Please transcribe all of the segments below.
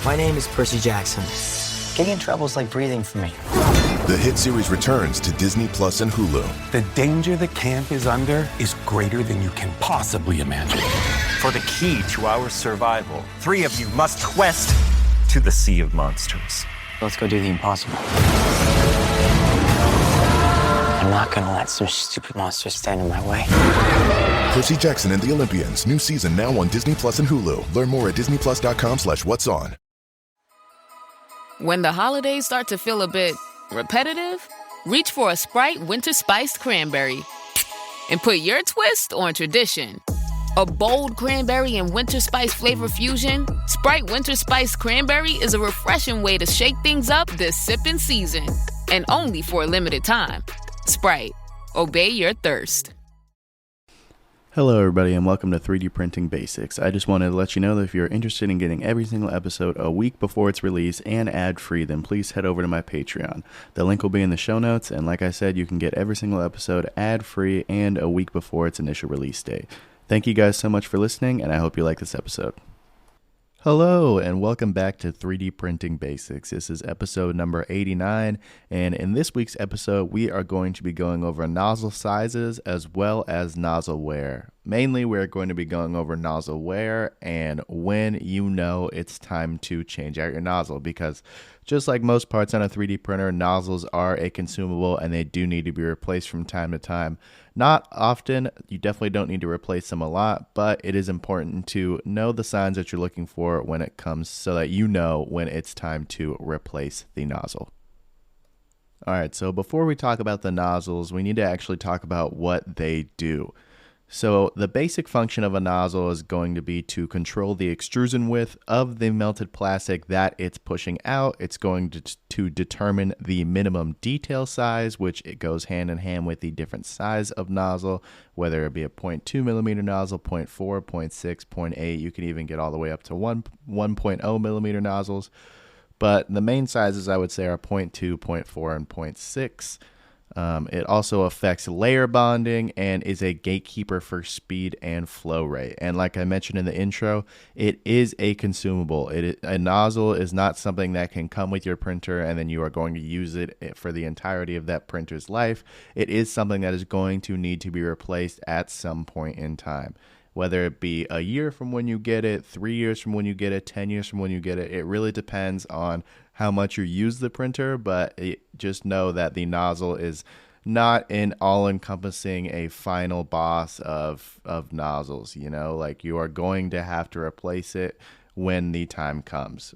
My name is Percy Jackson. Getting in trouble is like breathing for me. The hit series returns to Disney Plus and Hulu. The danger the camp is under is greater than you can possibly imagine. For the key to our survival, 3 of you must quest to the Sea of Monsters. Let's go do the impossible. I'm not gonna let some stupid monster stand in my way. Percy Jackson and the Olympians. New season now on Disney Plus and Hulu. Learn more at disneyplus.com/what's-on. When the holidays start to feel a bit repetitive, reach for a Sprite Winter Spiced Cranberry and put your twist on tradition. A bold cranberry and winter spice flavor fusion, Sprite Winter Spiced Cranberry is a refreshing way to shake things up this sipping season. And only for a limited time. Sprite, obey your thirst. Hello everybody and welcome to 3D Printing Basics. I just wanted to let you know that if you're interested in getting every single episode a week before its release and ad-free, then please head over to my Patreon. The link will be in the show notes, and like I said, you can get every single episode ad-free and a week before its initial release date. Thank you guys so much for listening, and I hope you like this episode. Hello and welcome back to 3D Printing Basics. This is episode number 89, and in this week's episode we are going to be going over nozzle sizes as well as nozzle wear. Mainly we're going to be going over nozzle wear and when you know it's time to change out your nozzle, because just like most parts on a 3D printer, nozzles are a consumable and they do need to be replaced from time to time. Not often, you definitely don't need to replace them a lot, but it is important to know the signs that you're looking for when it comes, so that you know when it's time to replace the nozzle. Alright, so before we talk about the nozzles, we need to actually talk about what they do. So the basic function of a nozzle is going to be to control the extrusion width of the melted plastic that it's pushing out. It's going to determine the minimum detail size, which it goes hand in hand with the different size of nozzle, whether it be a 0.2 millimeter nozzle, 0.4, 0.6, 0.8. You can even get all the way up to 1.0 millimeter nozzles. But the main sizes I would say are 0.2, 0.4, and 0.6. It also affects layer bonding and is a gatekeeper for speed and flow rate. And like I mentioned in the intro, it is a consumable. A nozzle is not something that can come with your printer and then you are going to use it for the entirety of that printer's life. It is something that is going to need to be replaced at some point in time. Whether it be a year from when you get it, 3 years from when you get it, 10 years from when you get it, it really depends on how much you use the printer, but just know that the nozzle is not an all-encompassing a final boss of nozzles. You know, like you are going to have to replace it when the time comes.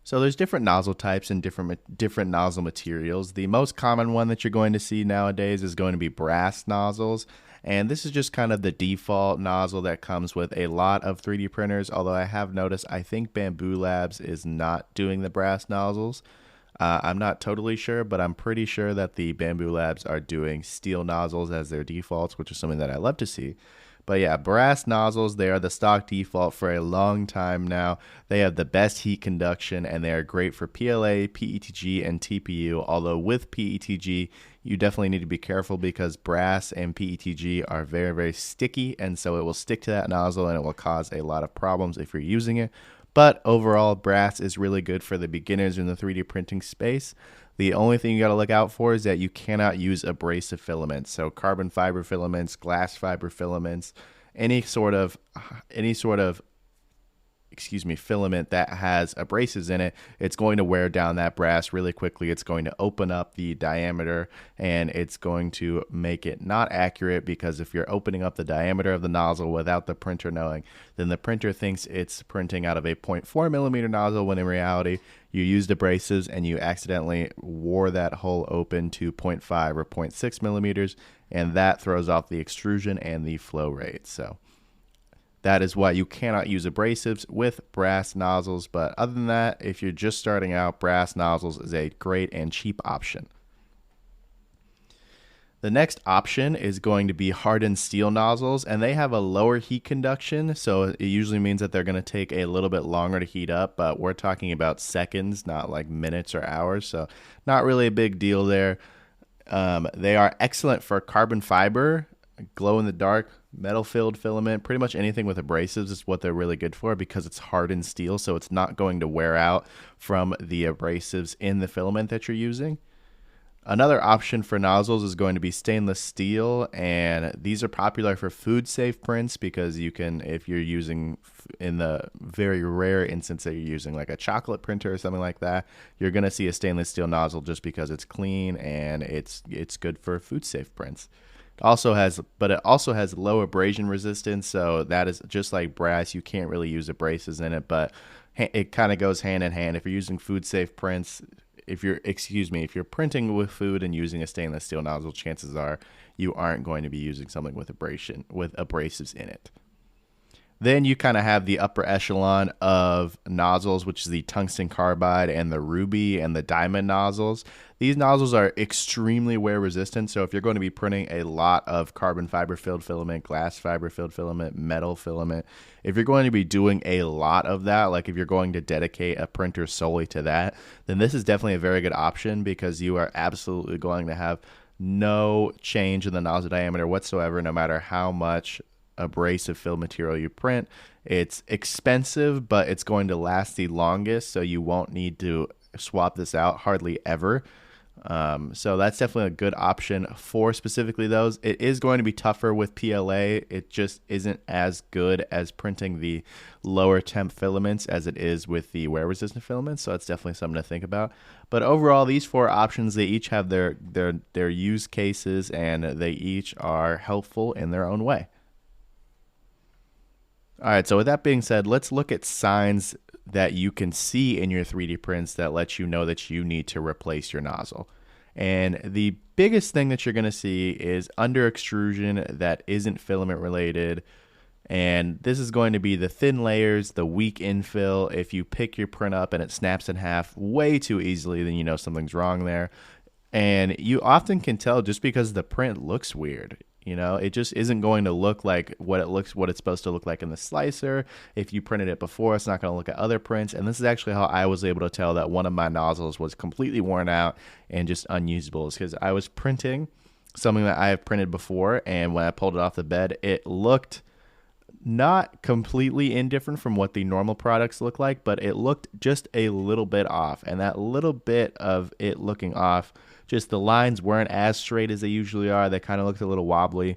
So there's different nozzle types and different nozzle materials. The most common one that you're going to see nowadays is going to be brass nozzles. And this is just kind of the default nozzle that comes with a lot of 3D printers, although I have noticed I think Bamboo Labs is not doing the brass nozzles. I'm not totally sure, but I'm pretty sure that the Bamboo Labs are doing steel nozzles as their defaults, which is something that I love to see. But yeah, brass nozzles, they are the stock default for a long time now. They have the best heat conduction and they are great for PLA, PETG, and TPU. Although with PETG, you definitely need to be careful because brass and PETG are very, very sticky. And so it will stick to that nozzle and it will cause a lot of problems if you're using it. But overall, brass is really good for the beginners in the 3D printing space. The only thing you got to look out for is that you cannot use abrasive filaments. So carbon fiber filaments, glass fiber filaments, any sort of filament that has abrasives in it, it's going to wear down that brass really quickly. It's going to open up the diameter and it's going to make it not accurate, because if you're opening up the diameter of the nozzle without the printer knowing, then the printer thinks it's printing out of a 0.4 millimeter nozzle when in reality you used abrasives and you accidentally wore that hole open to 0.5 or 0.6 millimeters, and that throws off the extrusion and the flow rate. So that is why you cannot use abrasives with brass nozzles. But other than that, if you're just starting out, brass nozzles is a great and cheap option. The next option is going to be hardened steel nozzles, and they have a lower heat conduction, so it usually means that they're going to take a little bit longer to heat up, but we're talking about seconds, not like minutes or hours, so not really a big deal there. They are excellent for carbon fiber, glow-in-the-dark metal filled filament, pretty much anything with abrasives is what they're really good for because it's hardened steel, so it's not going to wear out from the abrasives in the filament that you're using. Another option for nozzles is going to be stainless steel, and these are popular for food safe prints because you can, if you're using, in the very rare instance that you're using like a chocolate printer or something like that, you're going to see a stainless steel nozzle just because it's clean and it's good for food safe prints. It also has low abrasion resistance, so that is just like brass. You can't really use abrasives in it, but it kind of goes hand in hand. If you're using food safe prints, if you're printing with food and using a stainless steel nozzle, chances are you aren't going to be using something with abrasives in it. Then you kind of have the upper echelon of nozzles, which is the tungsten carbide and the ruby and the diamond nozzles. These nozzles are extremely wear resistant. So if you're going to be printing a lot of carbon fiber filled filament, glass fiber filled filament, metal filament, if you're going to be doing a lot of that, like if you're going to dedicate a printer solely to that, then this is definitely a very good option because you are absolutely going to have no change in the nozzle diameter whatsoever, no matter how much abrasive fill material you print. It's expensive, but it's going to last the longest, so you won't need to swap this out hardly ever. So that's definitely a good option for specifically those. It is going to be tougher with PLA. It just isn't as good as printing the lower temp filaments as it is with the wear resistant filaments. So it's definitely something to think about. But overall, these four options, they each have their use cases and they each are helpful in their own way. All right, so with that being said, let's look at signs that you can see in your 3D prints that let you know that you need to replace your nozzle. And the biggest thing that you're going to see is under extrusion that isn't filament related. And this is going to be the thin layers, the weak infill. If you pick your print up and it snaps in half way too easily, then you know something's wrong there. And you often can tell just because the print looks weird. You know, it just isn't going to look like what it's supposed to look like in the slicer. If you printed it before, it's not going to look at other prints. And this is actually how I was able to tell that one of my nozzles was completely worn out and just unusable, is because I was printing something that I have printed before, and when I pulled it off the bed, it looked not completely indifferent from what the normal products look like, but it looked just a little bit off. And that little bit of it looking off, just the lines weren't as straight as they usually are. They kind of looked a little wobbly.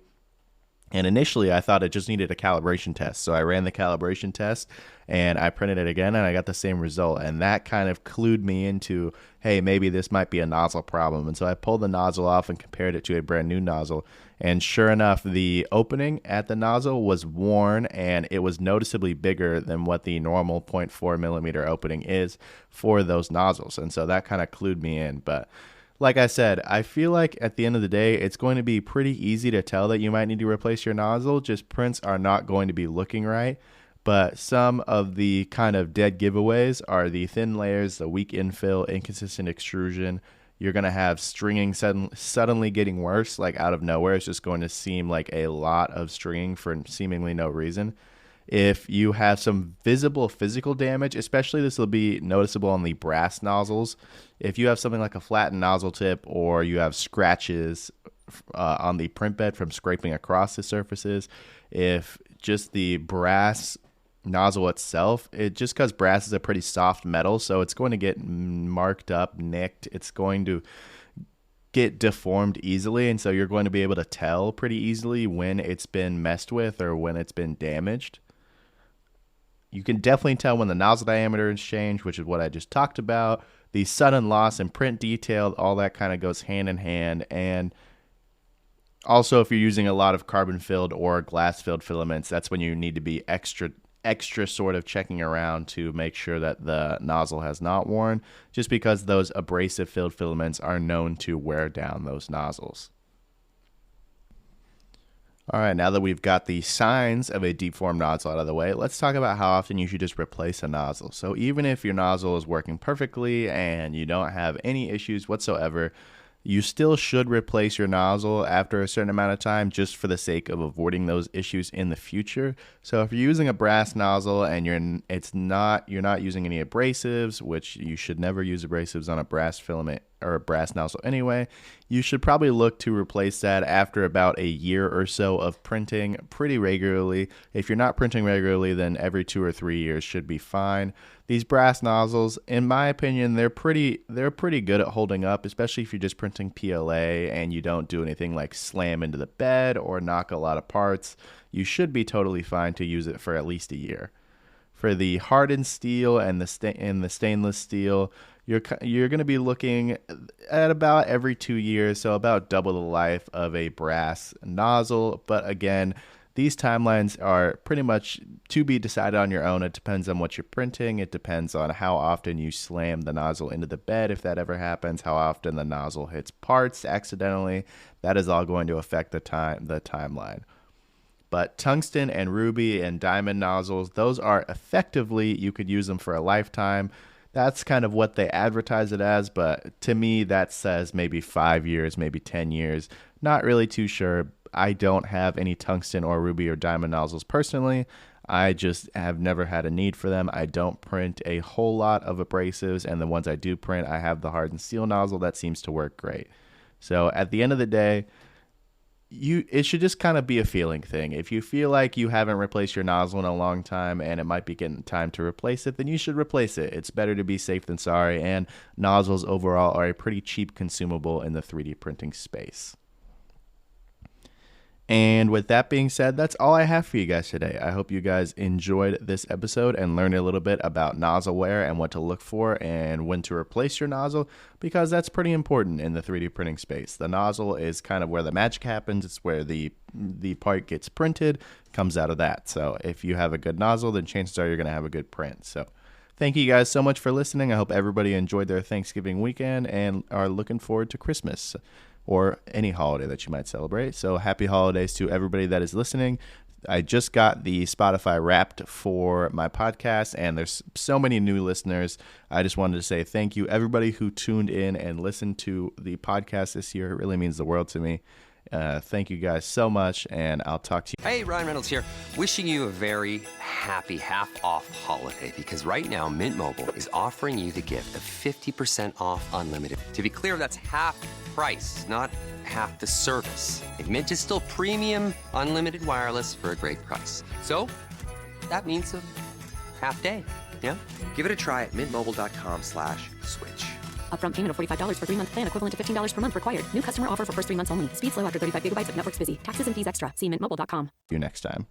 And initially, I thought it just needed a calibration test. So I ran the calibration test and I printed it again and I got the same result. And that kind of clued me into, hey, maybe this might be a nozzle problem. And so I pulled the nozzle off and compared it to a brand new nozzle. And sure enough, the opening at the nozzle was worn and it was noticeably bigger than what the normal 0.4 millimeter opening is for those nozzles. And so that kind of clued me in. But like I said, I feel like at the end of the day, it's going to be pretty easy to tell that you might need to replace your nozzle. Just prints are not going to be looking right. But some of the kind of dead giveaways are the thin layers, the weak infill, inconsistent extrusion. You're going to have stringing suddenly getting worse, like out of nowhere. It's just going to seem like a lot of stringing for seemingly no reason. If you have some visible physical damage, especially this will be noticeable on the brass nozzles. If you have something like a flattened nozzle tip or you have scratches on the print bed from scraping across the surfaces, if just the brass nozzle itself, just because brass is a pretty soft metal, so it's going to get marked up, nicked. It's going to get deformed easily, and so you're going to be able to tell pretty easily when it's been messed with or when it's been damaged. You can definitely tell when the nozzle diameter is changed, which is what I just talked about. The sudden loss in print detail, all that kind of goes hand in hand. And also, if you're using a lot of carbon-filled or glass-filled filaments, that's when you need to be extra sort of checking around to make sure that the nozzle has not worn, just because those abrasive-filled filaments are known to wear down those nozzles. All right, now that we've got the signs of a deformed nozzle out of the way, let's talk about how often you should just replace a nozzle. So even if your nozzle is working perfectly and you don't have any issues whatsoever, you still should replace your nozzle after a certain amount of time just for the sake of avoiding those issues in the future. So if you're using a brass nozzle and you're not using any abrasives, which you should never use abrasives on a brass filament or a brass nozzle anyway, you should probably look to replace that after about a year or so of printing pretty regularly. If you're not printing regularly, then every 2 or 3 years should be fine. These brass nozzles, in my opinion, they're pretty good at holding up, especially if you're just printing PLA and you don't do anything like slam into the bed or knock a lot of parts. You should be totally fine to use it for at least a year. For the hardened steel and the stainless steel, you're going to be looking at about every 2 years, so about double the life of a brass nozzle. But again, these timelines are pretty much to be decided on your own. It depends on what you're printing. It depends on how often you slam the nozzle into the bed, if that ever happens, how often the nozzle hits parts accidentally. That is all going to affect the timeline. But tungsten and ruby and diamond nozzles, those are effectively, you could use them for a lifetime. That's kind of what they advertise it as, but to me that says maybe 5 years, maybe 10 years. Not really too sure. I don't have any tungsten or ruby or diamond nozzles personally. I just have never had a need for them. I don't print a whole lot of abrasives, and the ones I do print, I have the hardened steel nozzle. That seems to work great. So at the end of the day, it should just kind of be a feeling thing. If you feel like you haven't replaced your nozzle in a long time and it might be getting time to replace it, then you should replace it. It's better to be safe than sorry, and nozzles overall are a pretty cheap consumable in the 3D printing space. And with that being said, that's all I have for you guys today. I hope you guys enjoyed this episode and learned a little bit about nozzle wear and what to look for and when to replace your nozzle, because that's pretty important in the 3D printing space. The nozzle is kind of where the magic happens. It's where the part gets printed, comes out of that. So if you have a good nozzle, then chances are you're going to have a good print. So thank you guys so much for listening. I hope everybody enjoyed their Thanksgiving weekend and are looking forward to Christmas or any holiday that you might celebrate. So happy holidays to everybody that is listening. I just got the Spotify Wrapped for my podcast, and there's so many new listeners. I just wanted to say thank you, everybody who tuned in and listened to the podcast this year. It really means the world to me. Thank you guys so much, and I'll talk to you. Hey, Ryan Reynolds here. Wishing you a very happy half-off holiday, because right now Mint Mobile is offering you the gift of 50% off unlimited. To be clear, that's half price, not half the service. And Mint is still premium unlimited wireless for a great price. So that means a half day, yeah? Give it a try at mintmobile.com/switch. Upfront payment of $45 for 3-month plan, equivalent to $15 per month required. New customer offer for first 3 months only. Speed slow after 35 gigabytes if network busy. Taxes and fees extra. See mintmobile.com. See you next time.